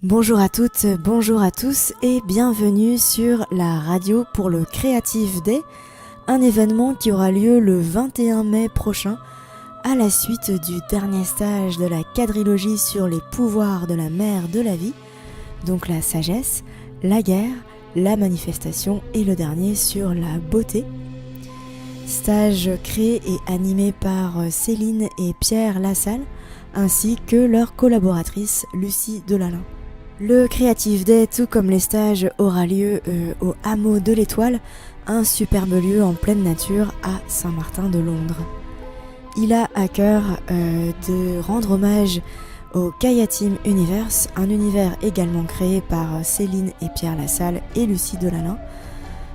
Bonjour à toutes, bonjour à tous et bienvenue sur la radio pour le Creative Day, un événement qui aura lieu le 21 mai prochain à la suite du dernier stage de la quadrilogie sur les pouvoirs de la mère de la vie, donc la sagesse, la guerre, la manifestation et le dernier sur la beauté. Stage créé et animé par Céline et Pierre Lassalle, ainsi que leur collaboratrice Lucie Delalin. Le Creative Day, tout comme les stages, aura lieu au hameau de l'Étoile, un superbe lieu en pleine nature à Saint-Martin de Londres. Il a à cœur de rendre hommage au Kaya Team Universe, un univers également créé par Céline et Pierre Lassalle et Lucie Delalin,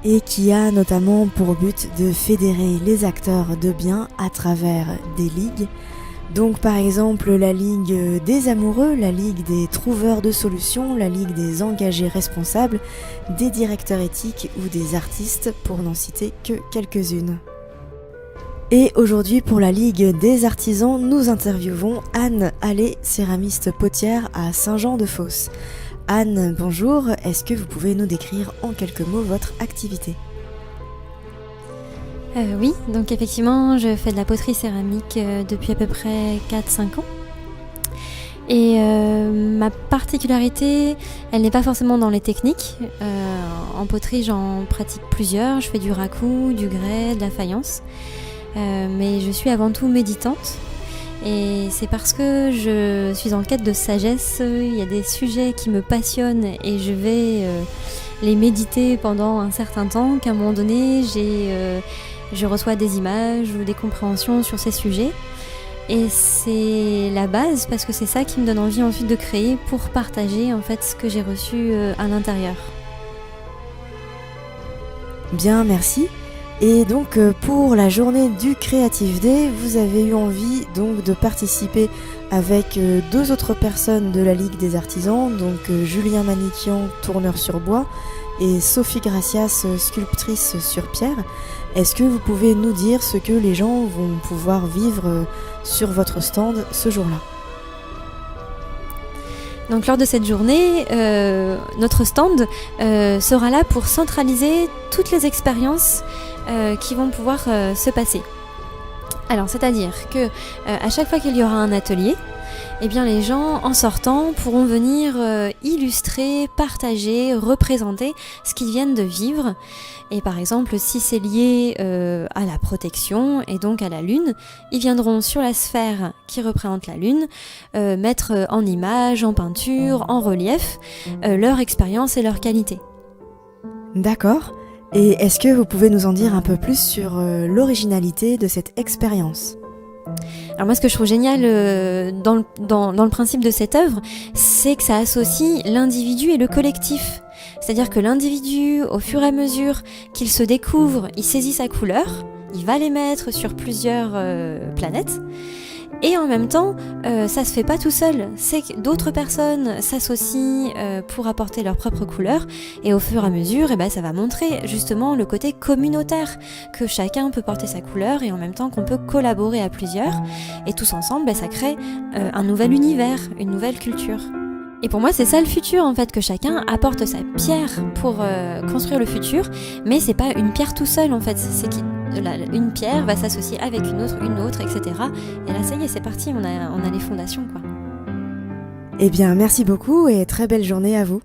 et qui a notamment pour but de fédérer les acteurs de bien à travers des ligues. Donc par exemple la Ligue des amoureux, la Ligue des trouveurs de solutions, la Ligue des engagés responsables, des directeurs éthiques ou des artistes, pour n'en citer que quelques-unes. Et aujourd'hui pour la Ligue des artisans, nous interviewons Anne Allais, céramiste potière à Saint-Jean-de-Fosse. Anne, bonjour, est-ce que vous pouvez nous décrire en quelques mots votre activité ? Oui, donc effectivement, je fais de la poterie céramique depuis à peu près 4-5 ans. Et ma particularité, elle n'est pas forcément dans les techniques. En poterie, j'en pratique plusieurs. Je fais du raku, du grès, de la faïence. Mais je suis avant tout méditante. Et c'est parce que je suis en quête de sagesse. Il y a des sujets qui me passionnent et je vais les méditer pendant un certain temps qu'à un moment donné, je reçois des images ou des compréhensions sur ces sujets. Et c'est la base parce que c'est ça qui me donne envie ensuite de créer pour partager en fait ce que j'ai reçu à l'intérieur. Bien, merci. Et donc pour la journée du Creative Day, vous avez eu envie donc de participer avec deux autres personnes de la Ligue des artisans, donc Julien Maniquian, tourneur sur bois, et Sophie Gracias, sculptrice sur pierre. Est-ce que vous pouvez nous dire ce que les gens vont pouvoir vivre sur votre stand ce jour-là ? Donc lors de cette journée, notre stand sera là pour centraliser toutes les expériences qui vont pouvoir se passer. Alors c'est-à-dire que à chaque fois qu'il y aura un atelier, eh bien les gens en sortant pourront venir illustrer, partager, représenter ce qu'ils viennent de vivre. Et par exemple, si c'est lié à la protection et donc à la lune, ils viendront sur la sphère qui représente la lune, mettre en image, en peinture, en relief, leur expérience et leur qualité. D'accord. Et est-ce que vous pouvez nous en dire un peu plus sur l'originalité de cette expérience ? Alors moi, ce que je trouve génial dans le principe de cette œuvre, c'est que ça associe l'individu et le collectif. C'est-à-dire que l'individu, au fur et à mesure qu'il se découvre, il saisit sa couleur, il va les mettre sur plusieurs planètes. Et en même temps, ça se fait pas tout seul. C'est que d'autres personnes s'associent pour apporter leur propre couleur. Et au fur et à mesure, ça va montrer justement le côté communautaire, que chacun peut porter sa couleur et en même temps qu'on peut collaborer à plusieurs. Et tous ensemble, ça crée un nouvel univers, une nouvelle culture. Et pour moi, c'est ça le futur, en fait, que chacun apporte sa pierre pour construire le futur. Mais c'est pas une pierre tout seul, en fait. C'est une pierre va s'associer avec une autre, etc. Et là, ça y est, c'est parti, on a les fondations, quoi. Eh bien, merci beaucoup et très belle journée à vous.